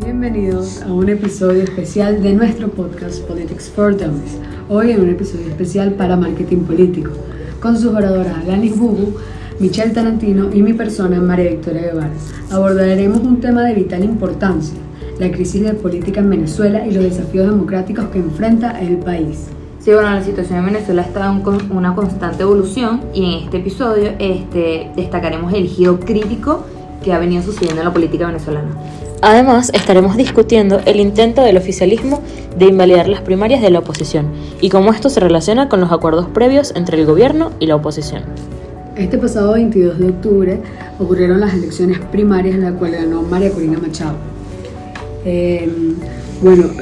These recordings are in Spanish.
Bienvenidos a un episodio especial de nuestro podcast Politics for Dummies. Hoy en un episodio especial para marketing político, con sus oradoras Alanis Bubu, Michelle Tarantino y mi persona María Victoria Guevara. Abordaremos un tema de vital importancia, la crisis de política en Venezuela y los desafíos democráticos que enfrenta el país. Sí, bueno, la situación en Venezuela está en una constante evolución y en este episodio destacaremos el giro crítico que ha venido sucediendo en la política venezolana. Además, estaremos discutiendo el intento del oficialismo de invalidar las primarias de la oposición y cómo esto se relaciona con los acuerdos previos entre el gobierno y la oposición. Este pasado 22 de octubre ocurrieron las elecciones primarias en la cual ganó María Corina Machado. El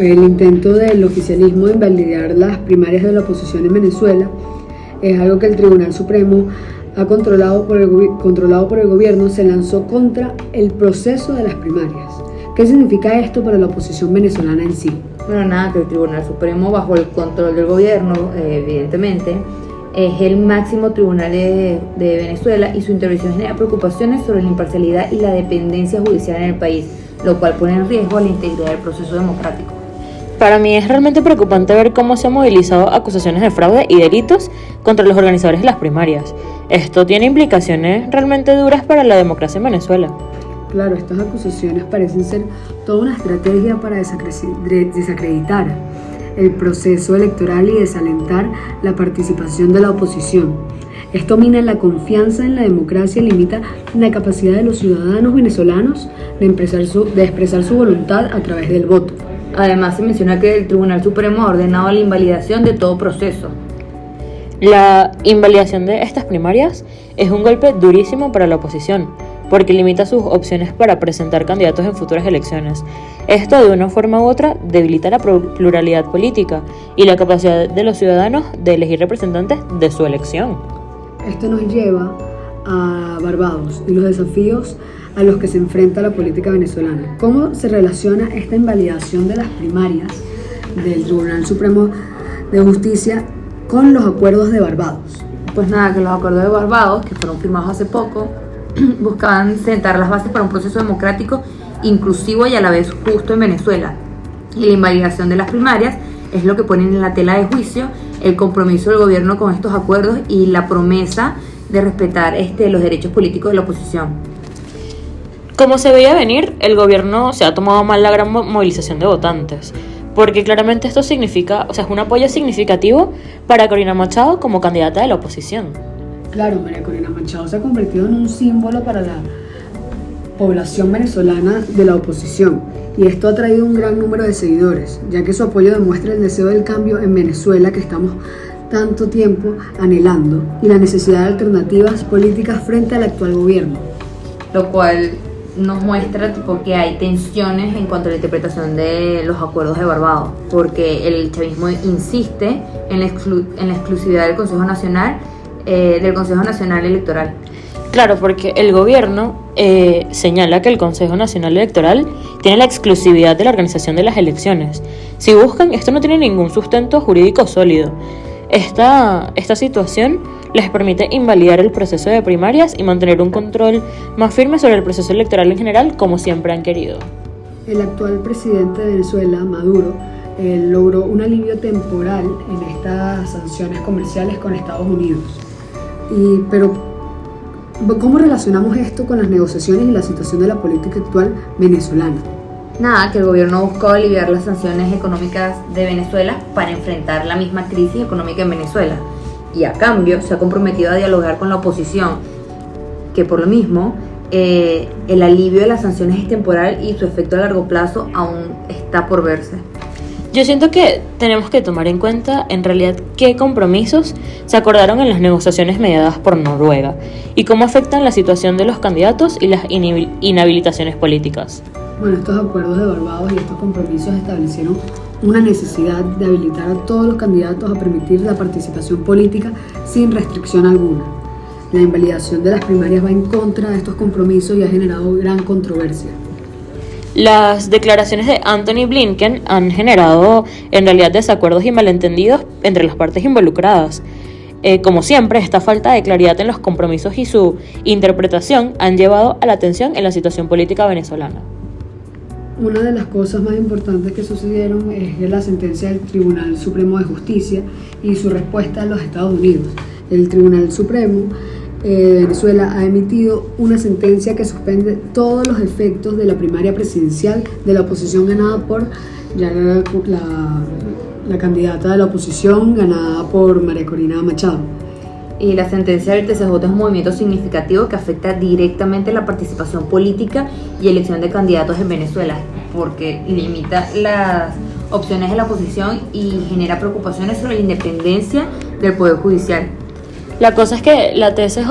intento del oficialismo de invalidar las primarias de la oposición en Venezuela es algo que el Tribunal Supremo controlado por el gobierno se lanzó contra el proceso de las primarias. ¿Qué significa esto para la oposición venezolana en sí? Bueno, nada, que el Tribunal Supremo, bajo el control del gobierno, evidentemente, es el máximo tribunal de Venezuela y su intervención genera preocupaciones sobre la imparcialidad y la dependencia judicial en el país, lo cual pone en riesgo la integridad del proceso democrático. Para mí es realmente preocupante ver cómo se han movilizado acusaciones de fraude y delitos contra los organizadores de las primarias. Esto tiene implicaciones realmente duras para la democracia en Venezuela. Claro, estas acusaciones parecen ser toda una estrategia para desacreditar el proceso electoral y desalentar la participación de la oposición. Esto mina la confianza en la democracia y limita la capacidad de los ciudadanos venezolanos de expresar su voluntad a través del voto. Además, se menciona que el Tribunal Supremo ha ordenado la invalidación de todo proceso. La invalidación de estas primarias es un golpe durísimo para la oposición, porque limita sus opciones para presentar candidatos en futuras elecciones. Esto, de una forma u otra, debilita la pluralidad política y la capacidad de los ciudadanos de elegir representantes de su elección. Esto nos lleva a Barbados y los desafíos a los que se enfrenta la política venezolana. ¿Cómo se relaciona esta invalidación de las primarias del Tribunal Supremo de Justicia con los acuerdos de Barbados? Pues nada, que los acuerdos de Barbados, que fueron firmados hace poco, buscaban sentar las bases para un proceso democrático inclusivo y a la vez justo en Venezuela. Y la invalidación de las primarias es lo que ponen en la tela de juicio el compromiso del gobierno con estos acuerdos y la promesa de respetar los derechos políticos de la oposición. Como se veía venir, el gobierno se ha tomado mal la gran movilización de votantes, porque claramente esto significa, es un apoyo significativo para Corina Machado como candidata de la oposición. Claro, María Corina Machado se ha convertido en un símbolo para la población venezolana de la oposición, y esto ha traído un gran número de seguidores, ya que su apoyo demuestra el deseo del cambio en Venezuela que estamos tanto tiempo anhelando y la necesidad de alternativas políticas frente al actual gobierno. Lo cual nos muestra que hay tensiones en cuanto a la interpretación de los acuerdos de Barbados, porque el chavismo insiste en la exclusividad del Consejo Nacional Electoral. Claro, porque el gobierno señala que el Consejo Nacional Electoral tiene la exclusividad de la organización de las elecciones. Si buscan, esto no tiene ningún sustento jurídico sólido. Esta situación les permite invalidar el proceso de primarias y mantener un control más firme sobre el proceso electoral en general, como siempre han querido. El actual presidente de Venezuela, Maduro, logró un alivio temporal en estas sanciones comerciales con Estados Unidos. Pero, ¿cómo relacionamos esto con las negociaciones y la situación de la política actual venezolana? Nada, que el gobierno ha buscado aliviar las sanciones económicas de Venezuela para enfrentar la misma crisis económica en Venezuela. Y a cambio se ha comprometido a dialogar con la oposición, que por lo mismo el alivio de las sanciones es temporal y su efecto a largo plazo aún está por verse. Yo siento que tenemos que tomar en cuenta en realidad qué compromisos se acordaron en las negociaciones mediadas por Noruega y cómo afectan la situación de los candidatos y las inhabilitaciones políticas. Bueno, estos acuerdos de Barbados y estos compromisos establecieron una necesidad de habilitar a todos los candidatos a permitir la participación política sin restricción alguna. La invalidación de las primarias va en contra de estos compromisos y ha generado gran controversia. Las declaraciones de Antony Blinken han generado en realidad desacuerdos y malentendidos entre las partes involucradas. Como siempre, esta falta de claridad en los compromisos y su interpretación han llevado a la tensión en la situación política venezolana. Una de las cosas más importantes que sucedieron es la sentencia del Tribunal Supremo de Justicia y su respuesta a los Estados Unidos. El Tribunal Supremo de Venezuela ha emitido una sentencia que suspende todos los efectos de la primaria presidencial de la oposición ganada por la candidata de la oposición ganada por María Corina Machado. Y la sentencia del TCJ es un movimiento significativo que afecta directamente la participación política y elección de candidatos en Venezuela, porque limita las opciones de la oposición y genera preocupaciones sobre la independencia del Poder Judicial. La cosa es que la TSJ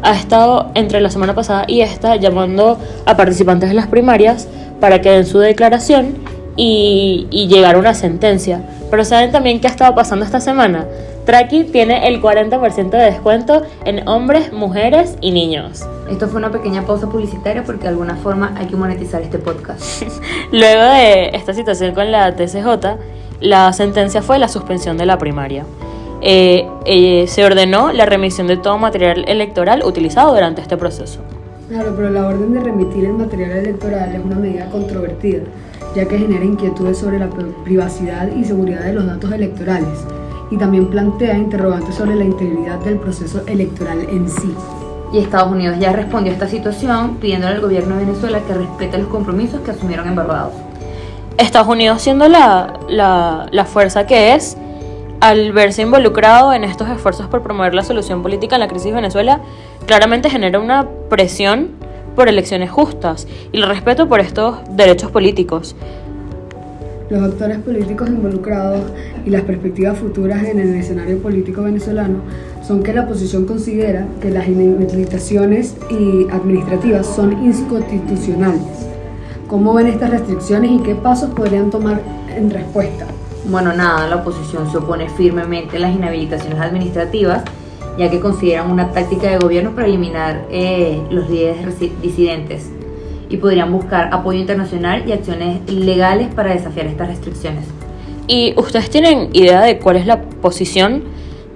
ha estado entre la semana pasada y esta llamando a participantes de las primarias para que den su declaración y llegar a una sentencia. Pero ¿saben también qué ha estado pasando esta semana? Traki tiene el 40% de descuento en hombres, mujeres y niños. Esto fue una pequeña pausa publicitaria porque de alguna forma hay que monetizar este podcast. Luego de esta situación con la TCJ, la sentencia fue la suspensión de la primaria. Se ordenó la remisión de todo material electoral utilizado durante este proceso. Claro, pero la orden de remitir el material electoral es una medida controvertida, ya que genera inquietudes sobre la privacidad y seguridad de los datos electorales y también plantea interrogantes sobre la integridad del proceso electoral en sí. Y Estados Unidos ya respondió a esta situación pidiéndole al gobierno de Venezuela que respete los compromisos que asumieron en Barbados. Estados Unidos, siendo la fuerza que es, al verse involucrado en estos esfuerzos por promover la solución política en la crisis de Venezuela, claramente genera una presión por elecciones justas y el respeto por estos derechos políticos. Los actores políticos involucrados y las perspectivas futuras en el escenario político venezolano son que la oposición considera que las inhabilitaciones administrativas son inconstitucionales. ¿Cómo ven estas restricciones y qué pasos podrían tomar en respuesta? Bueno, nada, la oposición se opone firmemente a las inhabilitaciones administrativas, ya que consideran una táctica de gobierno para eliminar los líderes disidentes y podrían buscar apoyo internacional y acciones legales para desafiar estas restricciones. ¿Y ustedes tienen idea de cuál es la posición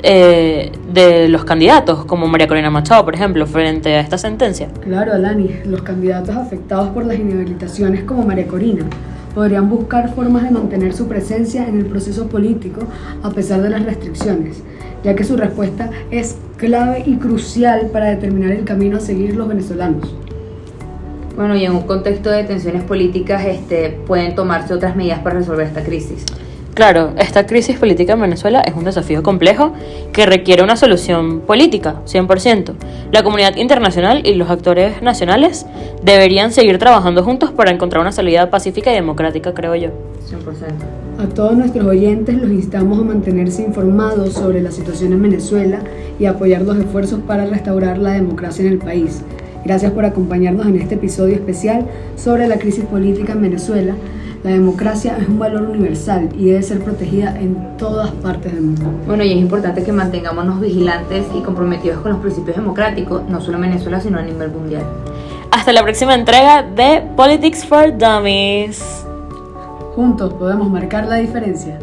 de los candidatos, como María Corina Machado, por ejemplo, frente a esta sentencia? Claro, Alani, los candidatos afectados por las inhabilitaciones como María Corina podrían buscar formas de mantener su presencia en el proceso político a pesar de las restricciones, ya que su respuesta es clave y crucial para determinar el camino a seguir los venezolanos. Bueno, y en un contexto de tensiones políticas pueden tomarse otras medidas para resolver esta crisis. Claro, esta crisis política en Venezuela es un desafío complejo que requiere una solución política, 100%. La comunidad internacional y los actores nacionales deberían seguir trabajando juntos para encontrar una salida pacífica y democrática, creo yo. 100%. A todos nuestros oyentes los instamos a mantenerse informados sobre la situación en Venezuela y apoyar los esfuerzos para restaurar la democracia en el país. Gracias por acompañarnos en este episodio especial sobre la crisis política en Venezuela. La democracia es un valor universal y debe ser protegida en todas partes del mundo. Bueno, y es importante que mantengámonos vigilantes y comprometidos con los principios democráticos, no solo en Venezuela, sino a nivel mundial. Hasta la próxima entrega de Politics for Dummies. Juntos podemos marcar la diferencia.